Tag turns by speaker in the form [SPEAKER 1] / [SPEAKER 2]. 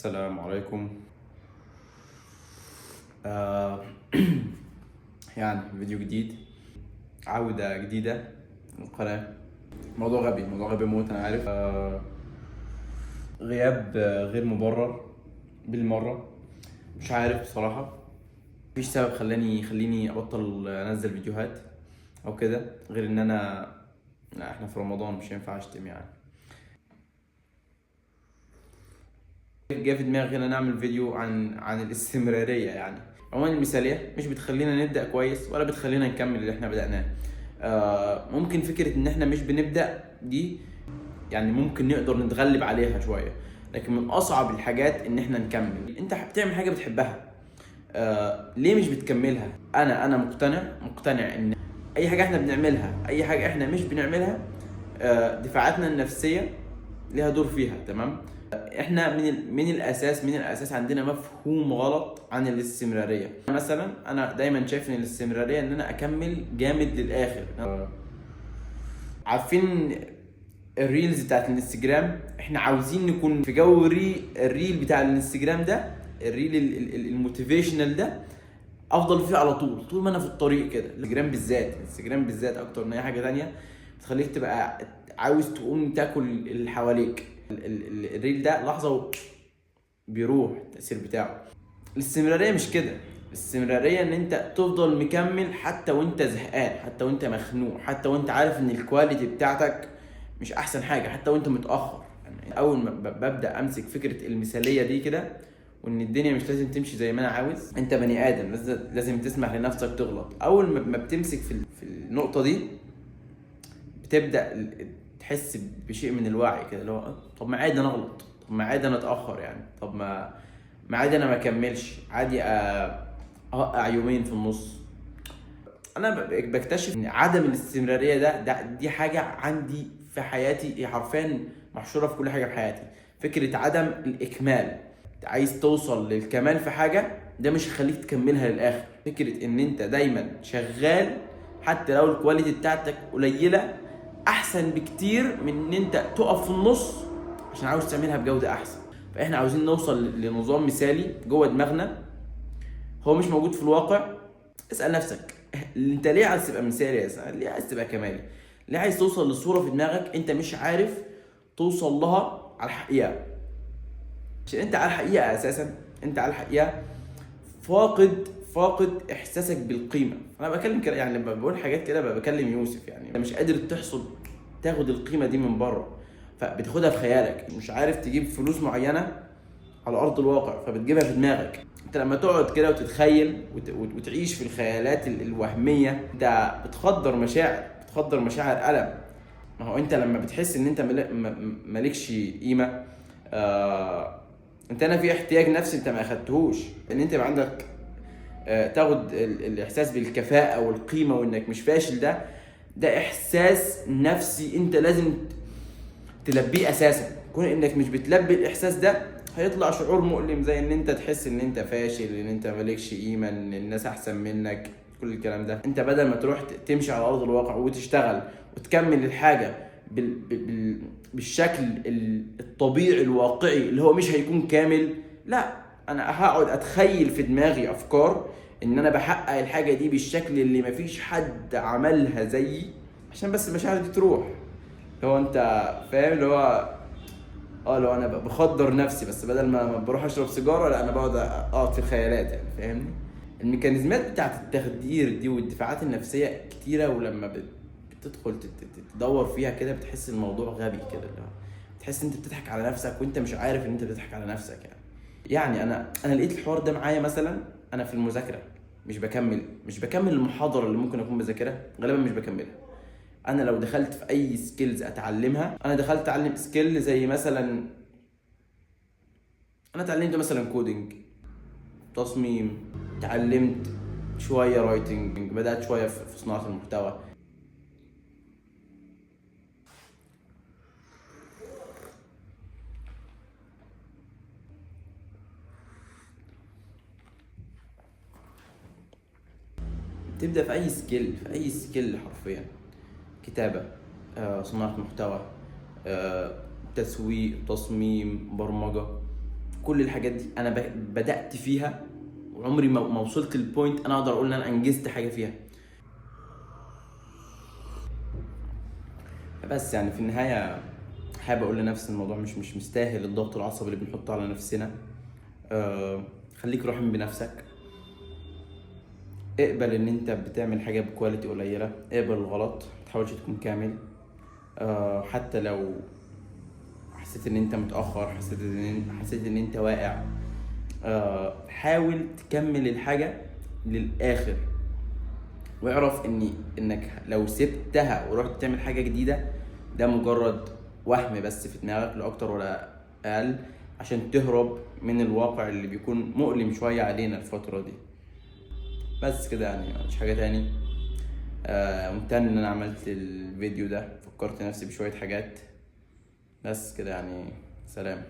[SPEAKER 1] السلام عليكم. آه يعني فيديو جديد، عودة جديدة للقناة. موضوع غبي موت، أنا عارف. غياب غير مبرر بالمرة. مش عارف بصراحة، مفيش سبب يخليني أبطل أنزل فيديوهات أو كده، غير إن أنا لا، إحنا في رمضان مش هينفع أشتم يعني. جه في دماغي ان انا اعمل فيديو عن الاستمراريه. يعني عموما المثاليه مش بتخلينا نبدا كويس ولا بتخلينا نكمل اللي احنا بدأناه. ممكن فكره ان احنا مش بنبدا دي، يعني ممكن نقدر نتغلب عليها شويه، لكن من اصعب الحاجات ان احنا نكمل. انت بتعمل حاجه بتحبها، ليه مش بتكملها؟ انا مقتنع ان اي حاجه احنا بنعملها، اي حاجه احنا مش بنعملها، دفاعاتنا النفسيه ليها دور فيها. تمام. احنا من الاساس عندنا مفهوم غلط عن الاستمراريه. مثلا انا دايما شايف ان الاستمراريه ان انا اكمل جامد للاخر. عارفين الريلز بتاعت الانستجرام؟ احنا عاوزين نكون في جو الريل بتاع الانستجرام ده، الريل الموتيفيشنال ده، افضل فيه على طول ما انا في الطريق كده. الانستجرام بالذات اكتر من اي حاجه تانية بتخليك تبقى عاوز تقوم تاكل اللي حواليك. الريل ده لحظه بيروح التأثير بتاعه. الاستمرارية مش كده. الاستمرارية ان انت تفضل مكمل حتى وانت زهقان، حتى وانت مخنوق، حتى وانت عارف ان الكواليتي بتاعتك مش احسن حاجة، حتى وانت متأخر. يعني اول ما ببدأ امسك فكرة المثالية دي كده، وان الدنيا مش لازم تمشي زي ما انا عاوز. انت بني ادم، لازم تسمح لنفسك تغلط. اول ما بتمسك في النقطة دي، بتبدأ تحس بشيء من الوعي كده، اللي هو طب ما عادي انا اغلط، طب ما عادي انا اتاخر يعني، طب ما عادي انا ما اكملش، عادي اوقع يومين في النص. انا بكتشف ان عدم الاستمراريه دي حاجه عندي في حياتي، هي حرفيا محشوره في كل حاجه في حياتي. فكره عدم الاكمال، عايز توصل للكمال في حاجه، ده مش هيخليك تكملها للاخر. فكره ان انت دايما شغال حتى لو الكواليتي بتاعتك قليله، احسن بكتير من ان انت تقف في النص عشان عاوز تعملها بجوده احسن. فاحنا عاوزين نوصل لنظام مثالي جوه دماغنا، هو مش موجود في الواقع. اسال نفسك، انت ليه عايز تبقى مثالي؟ ليه عايز تبقى كمالي؟ ليه عايز توصل لصوره في دماغك انت مش عارف توصل لها على الحقيقه؟ عشان انت على الحقيقه اساسا، انت على الحقيقه فاقد احساسك بالقيمه. انا بكلم كده يعني، لما بقول حاجات كده بكلم يوسف. يعني انت مش قادر تاخد القيمه دي من بره، فبتاخدها في خيالك. مش عارف تجيب فلوس معينه على ارض الواقع، فبتجيبها في دماغك. انت لما تقعد كده وتتخيل وتعيش في الخيالات الوهميه، انت بتخدر مشاعر الم. ما هو انت لما بتحس ان انت مالكش قيمه، انت هنا في احتياج نفسي انت ما اخدتهوش. ان انت يبقى عندك تاخد الاحساس بالكفاءه والقيمه وانك مش فاشل، ده احساس نفسي انت لازم تلبيه اساسا. كون انك مش بتلبي الاحساس ده، هيطلع شعور مؤلم، زي ان انت تحس ان انت فاشل، ان انت مالكش قيمه، ان الناس احسن منك، كل الكلام ده. انت بدل ما تروح تمشي على ارض الواقع وتشتغل وتكمل الحاجه بالشكل الطبيعي الواقعي اللي هو مش هيكون كامل، لا، انا هقعد اتخيل في دماغي افكار ان انا بحقق الحاجه دي بالشكل اللي مفيش حد عملها زيي، عشان بس المشاعر دي تروح. هو انت فاهم اللي هو لو انا بخدر نفسي، بس بدل ما بروح اشرب سيجاره، لا، انا بقعد اقعد في الخيالات يعني. فاهمني؟ الميكانيزمات بتاعت التخدير دي والدفاعات النفسيه كتيره، ولما بتدخل تدور فيها كده، بتحس الموضوع غبي كده، اللي هو بتحس انت بتضحك على نفسك وانت مش عارف ان انت بتضحك على نفسك يعني انا لقيت الحوار ده معايا. مثلا انا في المذاكره مش بكمل المحاضره اللي ممكن اكون بذاكرها، غالبا مش بكملها. انا لو دخلت في اي سكيلز اتعلمها، انا دخلت اتعلم سكيل زي مثلا، انا اتعلمت مثلا كودينج، تصميم، اتعلمت شويه رايتنج، بدات شويه في صناعه المحتوى. تبدا في اي سكيل حرفيا، كتابه، صناعه محتوى، تسويق، تصميم، برمجه، كل الحاجات دي انا بدأت فيها، وعمري ما وصلت للبوينت انا اقدر اقول ان انا انجزت حاجه فيها. بس يعني في النهايه حابب اقول لنفسي الموضوع مش مستاهل الضغط العصبي اللي بنحطه على نفسنا. خليك رحيم بنفسك، اقبل ان انت بتعمل حاجه بكواليتي قليله، اقبل الغلط، متحاولش تكون كامل. حتى لو حسيت ان انت متاخر، حسيت ان انت واقع، حاول تكمل الحاجه للاخر، واعرف انك لو سبتها ورحت تعمل حاجه جديده ده مجرد وهم بس في دماغك، لا اكتر ولا اقل، عشان تهرب من الواقع اللي بيكون مؤلم شويه علينا الفتره دي. بس كده يعني مش حاجه تاني. ممتن ان انا عملت الفيديو ده، فكرت نفسي بشويه حاجات. بس كده يعني، سلام.